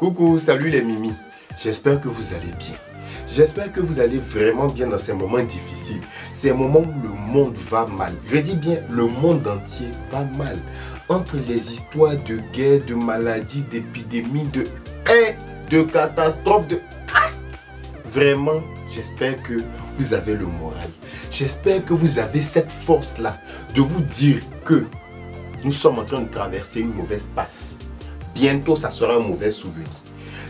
Coucou, salut les Mimi. J'espère que vous allez bien. J'espère que vous allez vraiment bien dans ces moments difficiles. Ces moments où le monde va mal. Je dis bien, le monde entier va mal. Entre les histoires de guerre, de maladies, d'épidémies, de catastrophes, Vraiment, j'espère que vous avez le moral. J'espère que vous avez cette force-là de vous dire que nous sommes en train de traverser une mauvaise passe. Bientôt, ça sera un mauvais souvenir.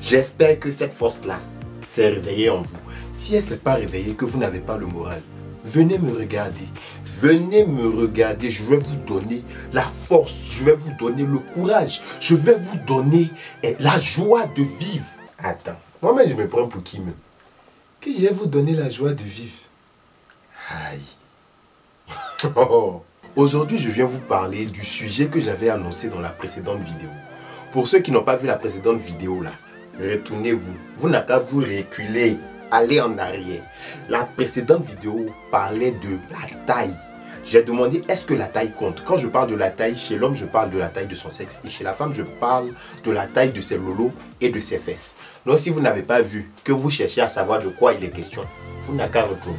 J'espère que cette force-là s'est réveillée en vous. Si elle ne s'est pas réveillée, que vous n'avez pas le moral, venez me regarder. Venez me regarder. Je vais vous donner la force. Je vais vous donner le courage. Je vais vous donner la joie de vivre. Attends, moi-même je me prends pour qui même? Que je vais vous donner la joie de vivre. Aïe. Aujourd'hui, je viens vous parler du sujet que j'avais annoncé dans la précédente vidéo. Pour ceux qui n'ont pas vu la précédente vidéo là, retournez-vous. Vous n'avez qu'à vous reculer, aller en arrière. La précédente vidéo parlait de la taille. J'ai demandé est-ce que la taille compte. Quand je parle de la taille, chez l'homme, je parle de la taille de son sexe. Et chez la femme, je parle de la taille de ses lolos et de ses fesses. Donc si vous n'avez pas vu, que vous cherchez à savoir de quoi il est question, vous n'avez qu'à retourner.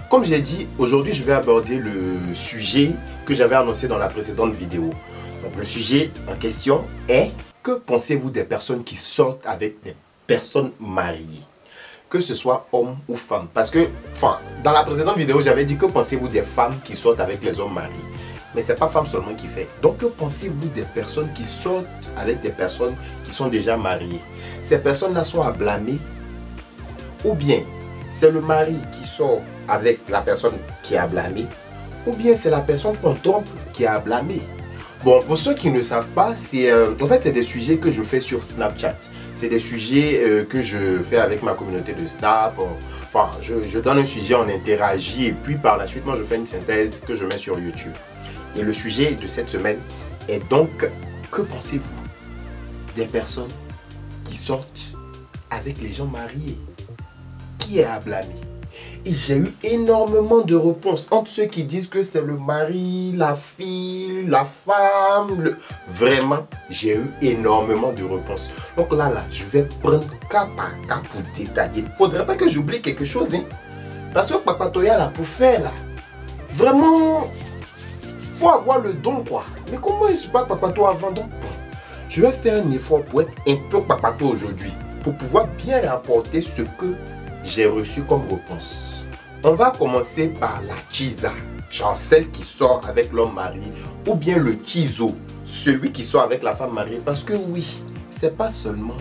Comme j'ai dit, aujourd'hui je vais aborder le sujet que j'avais annoncé dans la précédente vidéo. Donc le sujet en question est: que pensez-vous des personnes qui sortent avec des personnes mariées? Que ce soit homme ou femme. Parce que, dans la précédente vidéo, j'avais dit que pensez-vous des femmes qui sortent avec les hommes mariés? Mais ce n'est pas femme seulement qui fait. Donc que pensez-vous des personnes qui sortent avec des personnes qui sont déjà mariées? Ces personnes-là sont à blâmer? Ou bien c'est le mari qui sort avec la personne qui est à blâmer? Ou bien c'est la personne qu'on trompe qui est à blâmer? Bon, pour ceux qui ne savent pas, en fait, c'est des sujets que je fais sur Snapchat. C'est des sujets que je fais avec ma communauté de Snap. Enfin, je donne un sujet, on interagit et puis par la suite, moi, je fais une synthèse que je mets sur YouTube. Et le sujet de cette semaine est donc: que pensez-vous des personnes qui sortent avec les gens mariés? Qui est à blâmer? Et j'ai eu énormément de réponses entre ceux qui disent que c'est le mari, la fille, la femme. Vraiment, j'ai eu énormément de réponses. Donc là, je vais prendre cas par cas pour détailler. Il ne faudrait pas que j'oublie quelque chose. Hein? Parce que Papa Toya, là, pour faire, là, vraiment, il faut avoir le don, quoi. Mais comment je ne suis pas Papa Toya avant? Donc, je vais faire un effort pour être un peu Papa Toya aujourd'hui, pour pouvoir bien rapporter ce que j'ai reçu comme réponse. On va commencer par la Chiza, genre celle qui sort avec l'homme marié, ou bien le Chizo, celui qui sort avec la femme mariée. Parce que oui, c'est pas seulement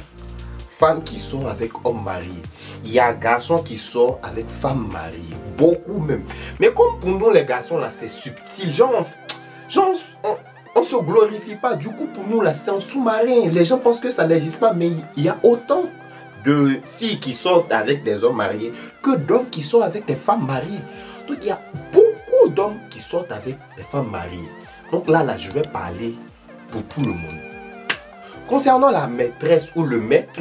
femme qui sort avec homme marié. Il y a garçon qui sort avec femme mariée, beaucoup même. Mais comme pour nous les garçons là, c'est subtil, on se glorifie pas. Du coup pour nous là, c'est un sous-marin. Les gens pensent que ça n'existe pas, mais il y a autant de filles qui sortent avec des hommes mariés que d'hommes qui sortent avec des femmes mariées. Donc il y a beaucoup d'hommes qui sortent avec des femmes mariées. Donc là, je vais parler pour tout le monde. Concernant la maîtresse ou le maître,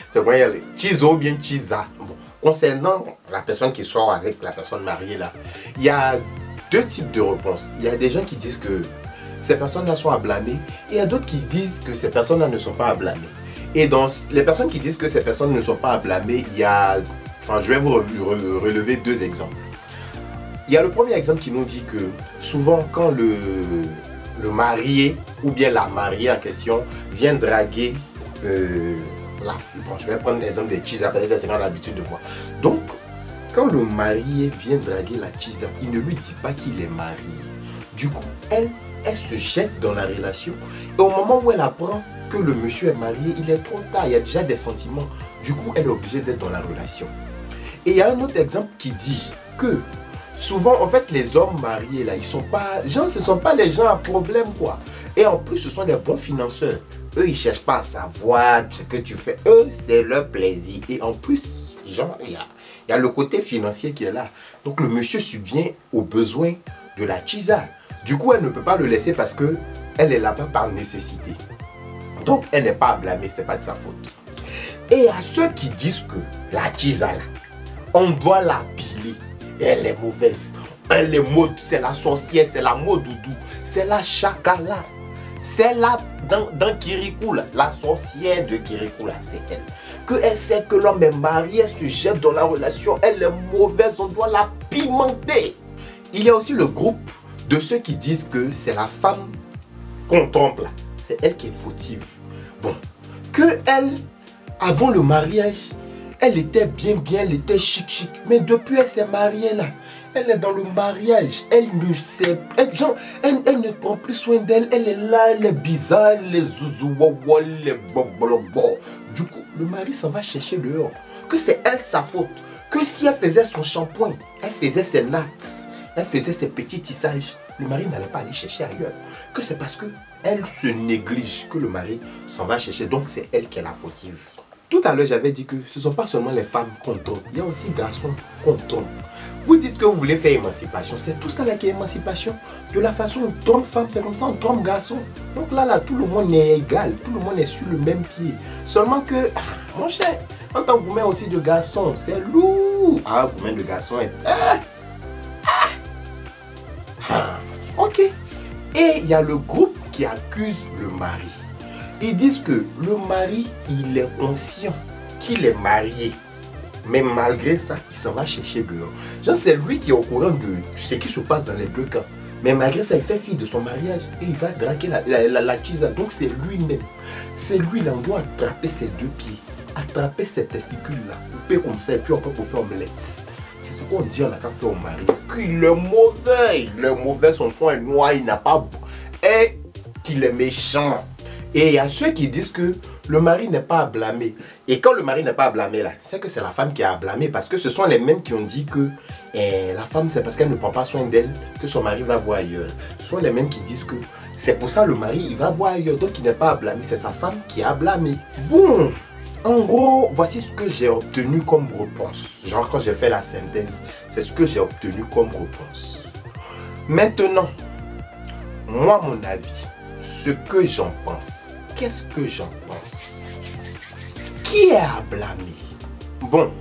c'est vrai, Chizo ou bien Chiza. Bon, concernant la personne qui sort avec la personne mariée là, il y a deux types de réponses. Il y a des gens qui disent que ces personnes-là sont à blâmer et il y a d'autres qui disent que ces personnes-là ne sont pas à blâmer. Et dans les personnes qui disent que ces personnes ne sont pas à blâmer, il y a, je vais vous relever deux exemples. Il y a le premier exemple qui nous dit que souvent quand le marié ou bien la mariée en question vient draguer la fille. Bon, je vais prendre l'exemple des Chiza, parce que c'est l'habitude de voir. Donc, quand le marié vient draguer la Chiza, il ne lui dit pas qu'il est marié. Du coup, elle se jette dans la relation. Et au moment où elle apprend que le monsieur est marié, il est trop tard, il y a déjà des sentiments. Du coup, elle est obligée d'être dans la relation. Et il y a un autre exemple qui dit que souvent, en fait, les hommes mariés, là, ce ne sont pas les gens à problème, quoi. Et en plus, ce sont des bons financeurs. Eux, ils ne cherchent pas à savoir ce que tu fais. Eux, c'est leur plaisir. Et en plus, genre, il y a le côté financier qui est là. Donc, le monsieur subvient aux besoins de la Chiza. Du coup, elle ne peut pas le laisser parce qu'elle est là-bas par nécessité. Donc, elle n'est pas à blâmer, ce n'est pas de sa faute. Et à ceux qui disent que la Chiza, là, on doit la piler, elle est mauvaise, elle est maude, c'est la sorcière, c'est la maudoudou, c'est la chakala. C'est là, dans Kirikou, là, la sorcière de Kirikou, là, c'est elle. Elle sait que l'homme est marié, elle se jette dans la relation, elle est mauvaise, on doit la pimenter. Il y a aussi le groupe de ceux qui disent que c'est la femme qu'on trompe là. C'est elle qui est fautive. Bon, que elle, avant le mariage, elle était bien, elle était chic. Mais depuis elle s'est mariée là, elle est dans le mariage, elle ne sait, elle ne prend plus soin d'elle, elle est là, elle est bizarre, les zouzouwawa, les bobolobo. Du coup, le mari s'en va chercher dehors. Que c'est elle sa faute. Que si elle faisait son shampoing, elle faisait ses nattes, elle faisait ses petits tissages, le mari n'allait pas aller chercher ailleurs. Que c'est parce que elle se néglige que le mari s'en va chercher. Donc c'est elle qui est la fautive. Tout à l'heure, j'avais dit que ce ne sont pas seulement les femmes qu'on trompe. Il y a aussi les garçons qu'on trompe. Vous dites que vous voulez faire émancipation. C'est tout ça là qui est émancipation. De la façon on trompe femme, c'est comme ça on trompe garçon. Donc là, tout le monde est égal. Tout le monde est sur le même pied. Seulement que, mon cher, en tant que gourmet aussi de garçon, c'est lourd. Ah, gourmet de garçon est... Ok. Et il y a le groupe qui accuse le mari. Ils disent que le mari, il est conscient qu'il est marié. Mais malgré ça, il s'en va chercher dehors. Genre, c'est lui qui est au courant de ce qui se passe dans les deux camps. Mais malgré ça, il fait fi de son mariage et il va draguer la tisa. Donc c'est lui-même. C'est lui, là, on doit attraper ses deux pieds. Attraper ses testicules-là. Couper comme ça et puis on peut faire omelette. C'est ce qu'on dit, on a qu'à faire au mari. Qu'il est mauvais. Il est mauvais, son fond est noir, il n'a pas... Et qu'il est méchant. Et il y a ceux qui disent que le mari n'est pas à blâmer. Et quand le mari n'est pas à blâmer, là, c'est que c'est la femme qui est à blâmer. Parce que ce sont les mêmes qui ont dit que la femme, c'est parce qu'elle ne prend pas soin d'elle que son mari va voir ailleurs. Ce sont les mêmes qui disent que c'est pour ça le mari, il va voir ailleurs. Donc il n'est pas à blâmer. C'est sa femme qui est à blâmer. Bon, en gros, voici ce que j'ai obtenu comme réponse. Genre quand j'ai fait la synthèse, c'est ce que j'ai obtenu comme réponse. Maintenant, moi, mon avis. Ce que j'en pense. Qu'est-ce que j'en pense? Qui est à blâmer? Bon,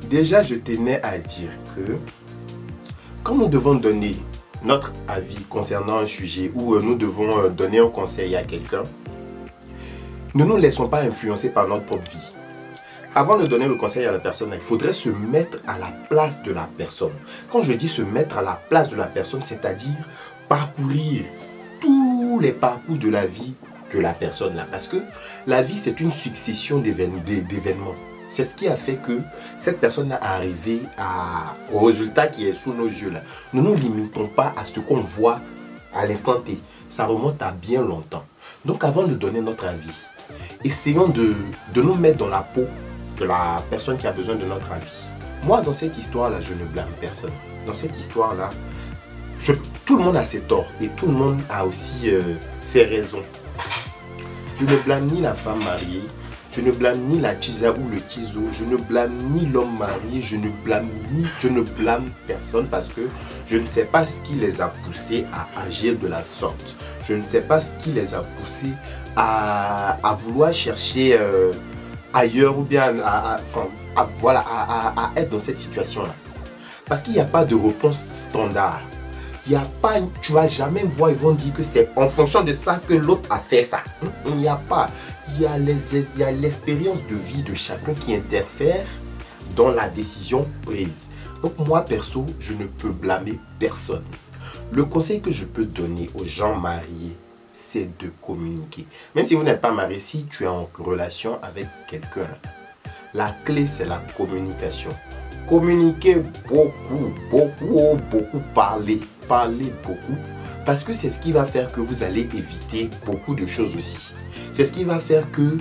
déjà je tenais à dire que quand nous devons donner notre avis concernant un sujet ou nous devons donner un conseil à quelqu'un, ne nous laissons pas influencer par notre propre vie. Avant de donner le conseil à la personne, il faudrait se mettre à la place de la personne. Quand je dis se mettre à la place de la personne, c'est-à-dire parcourir tous les parcours de la vie de la personne là. Parce que la vie, c'est une succession d'événements. C'est ce qui a fait que cette personne est arrivée au résultat qui est sous nos yeux là. Ne nous limitons pas à ce qu'on voit à l'instant T. Ça remonte à bien longtemps. Donc avant de donner notre avis, essayons de nous mettre dans la peau de la personne qui a besoin de notre avis. Moi, dans cette histoire-là, je ne blâme personne. Dans cette histoire-là, tout le monde a ses torts et tout le monde a aussi ses raisons. Je ne blâme ni la femme mariée, je ne blâme ni la tisa ou le tiso, je ne blâme ni l'homme marié, je ne blâme personne parce que je ne sais pas ce qui les a poussés à agir de la sorte. Je ne sais pas ce qui les a poussés à vouloir chercher ailleurs ou bien à être dans cette situation-là. Parce qu'il n'y a pas de réponse standard. Il n'y a pas, tu vas jamais voir, ils vont dire que c'est en fonction de ça que l'autre a fait ça. Il n'y a pas. Il y a l'expérience de vie de chacun qui interfère dans la décision prise. Donc moi, perso, je ne peux blâmer personne. Le conseil que je peux donner aux gens mariés, c'est de communiquer. Même si vous n'êtes pas marié, si tu es en relation avec quelqu'un, la clé, c'est la communication. Communiquez beaucoup, parler beaucoup. Parce que c'est ce qui va faire que vous allez éviter beaucoup de choses aussi. C'est ce qui va faire que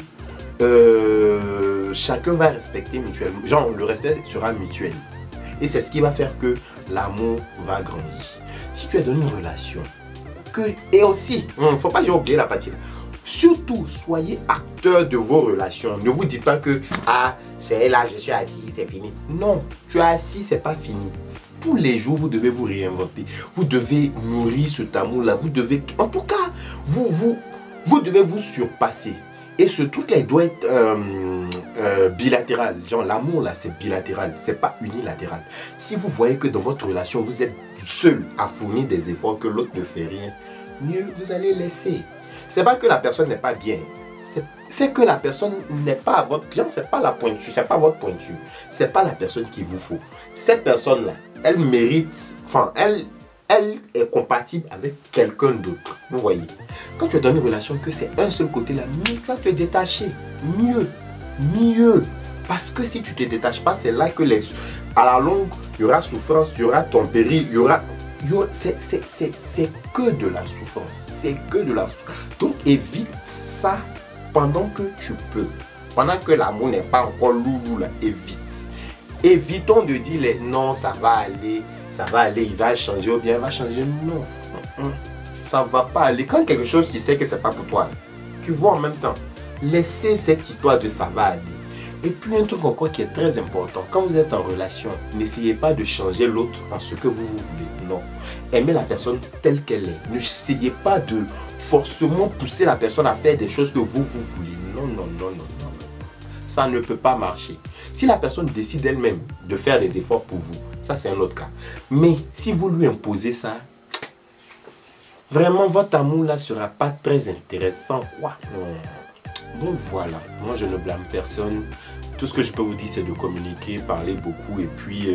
chacun va respecter mutuellement. Genre, le respect sera mutuel. Et c'est ce qui va faire que l'amour va grandir. Si tu es dans une relation, et aussi, il ne faut pas oublier la partie là. Surtout, soyez acteurs de vos relations. Ne vous dites pas que, ah, c'est là, je suis assis, c'est fini. Non, tu es assis, c'est pas fini. Tous les jours, vous devez vous réinventer. Vous devez nourrir cet amour-là. Vous devez, en tout cas, vous devez vous surpasser. Et ce truc-là, il doit être bilatéral. Genre, l'amour, là, c'est bilatéral. C'est pas unilatéral. Si vous voyez que dans votre relation, vous êtes seul à fournir des efforts, que l'autre ne fait rien, mieux vous allez laisser. C'est pas que la personne n'est pas bien. C'est que la personne n'est pas à votre bien, c'est pas la pointure, c'est pas votre pointure. C'est pas la personne qu'il vous faut. Cette personne-là, elle mérite, enfin, elle est compatible avec quelqu'un d'autre. Vous voyez, quand tu es dans une relation que c'est un seul côté là, mieux tu vas te détacher. Mieux. Parce que si tu ne te détaches pas, c'est là que à la longue, il y aura souffrance, il y aura ton péril, c'est que de la souffrance. C'est que de la souffrance. Donc évite ça pendant que tu peux. Pendant que l'amour n'est pas encore lourd là, évite. Évitons de dire non, ça va aller, il va changer ou bien il va changer. Non, ça ne va pas aller. Quand quelque chose tu sais que c'est pas pour toi, tu vois en même temps. Laissez cette histoire de ça va aller. Et puis un truc encore qui est très important, quand vous êtes en relation, n'essayez pas de changer l'autre en ce que vous voulez. Non. Aimez la personne telle qu'elle est. N'essayez pas de forcément pousser la personne à faire des choses que vous voulez. Non. Ça ne peut pas marcher. Si la personne décide elle-même de faire des efforts pour vous, ça c'est un autre cas. Mais si vous lui imposez ça, vraiment votre amour là sera pas très intéressant, quoi. Donc voilà, moi je ne blâme personne. Tout ce que je peux vous dire c'est de communiquer, parler beaucoup et puis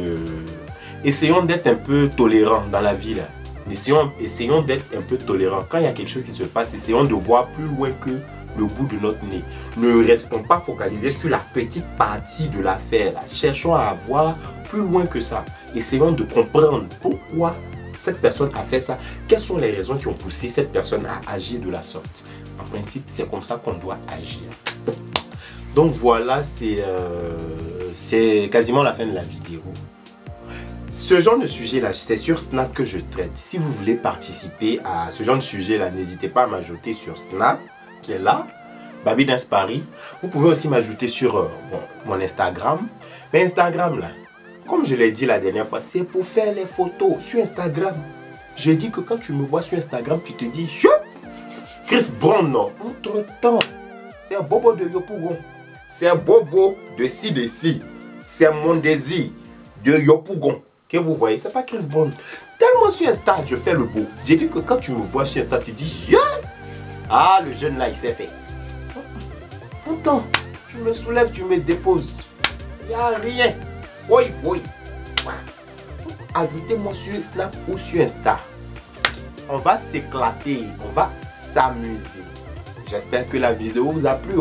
essayons d'être un peu tolérants dans la vie là. Essayons d'être un peu tolérants. Quand il y a quelque chose qui se passe, essayons de voir plus loin que le bout de notre nez. Ne restons pas focalisés sur la petite partie de l'affaire là. Cherchons à voir plus loin que ça. Essayons de comprendre pourquoi cette personne a fait ça. Quelles sont les raisons qui ont poussé cette personne à agir de la sorte. En principe, c'est comme ça qu'on doit agir. Donc voilà, c'est quasiment la fin de la vidéo. Ce genre de sujet là, c'est sur Snap que je traite. Si vous voulez participer à ce genre de sujet là, n'hésitez pas à m'ajouter sur Snap, qui est là, Baby Dance Paris. Vous pouvez aussi m'ajouter sur mon Instagram. Mais Instagram là, comme je l'ai dit la dernière fois, c'est pour faire les photos sur Instagram. Je dis que quand tu me vois sur Instagram, tu te dis Chris Brown, non. Entre-temps, c'est un bobo de Yopougon. C'est un bobo de ci. C'est mon désir de Yopougon. Que vous voyez, c'est pas Chris Brown. Tellement sur Insta, je fais le beau. J'ai dit que quand tu me vois sur Insta, tu dis ah, le jeune là, il s'est fait. Attends, tu me soulèves, tu me déposes. Il n'y a rien. Voy. Ajoutez-moi sur Snap ou sur Insta. On va s'éclater, on va s'amuser. J'espère que la vidéo vous a plu.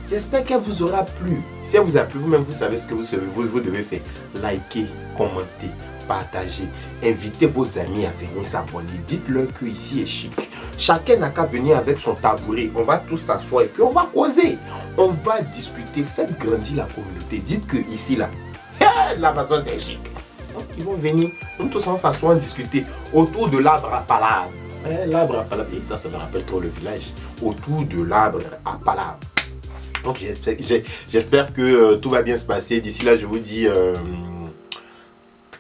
J'espère qu'elle vous aura plu. Si elle vous a plu, vous-même, vous savez ce que vous devez faire. Likez, commentez, partagez. Invitez vos amis à venir s'abonner. Dites-leur que ici est chic. Chacun n'a qu'à venir avec son tabouret. On va tous s'asseoir et puis on va causer. On va discuter. Faites grandir la communauté. Dites que ici, là, la façon c'est chic. Donc, ils vont venir. Nous tous on s'asseoir, discuter autour de l'arbre à palabre. L'arbre à palabre. Et ça me rappelle trop le village. Autour de l'arbre à palabre. Donc j'espère que tout va bien se passer. D'ici là, je vous dis,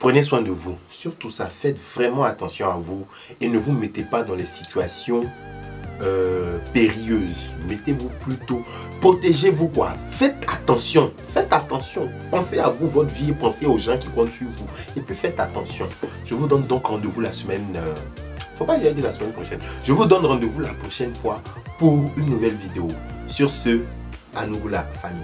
prenez soin de vous. Surtout ça, faites vraiment attention à vous. Et ne vous mettez pas dans les situations périlleuses. Mettez-vous plutôt, protégez-vous quoi. Faites attention. Pensez à vous, votre vie. Pensez aux gens qui comptent sur vous. Et puis faites attention. Je vous donne donc rendez-vous la semaine... faut pas dire la semaine prochaine. Je vous donne rendez-vous la prochaine fois pour une nouvelle vidéo. Sur ce, à nous la famille.